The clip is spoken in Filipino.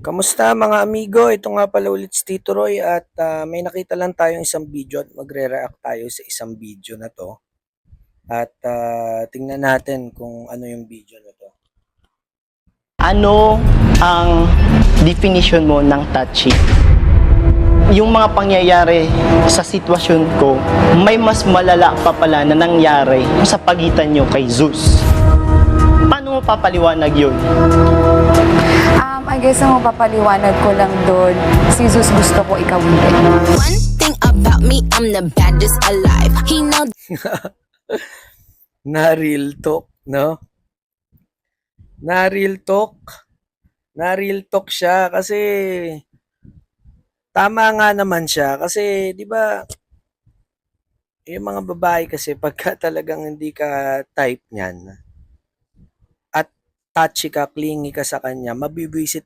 Kamusta mga amigo? Ito nga pala ulit si Tito Roy at may nakita lang tayong isang video at magre-react tayo sa isang video na to. At tingnan natin kung ano yung video na to. Ano ang definition mo ng touchy? Yung mga pangyayari sa sitwasyon ko, may mas malala pa pala na nangyari sa pagitan nyo kay Zeus. Paano mo papaliwanag yun? I guess ang mapapaliwanag ko lang doon, si Zeus gusto ko ikaw hindi. One thing about me, I'm the baddest alive. He know Na real talk, no? Na real talk. Na real talk siya kasi tama nga naman siya kasi 'di ba yung mga babae kasi pagka talagang hindi ka type niyan at touchy ka, clingy ka sa kanya, mabibwisit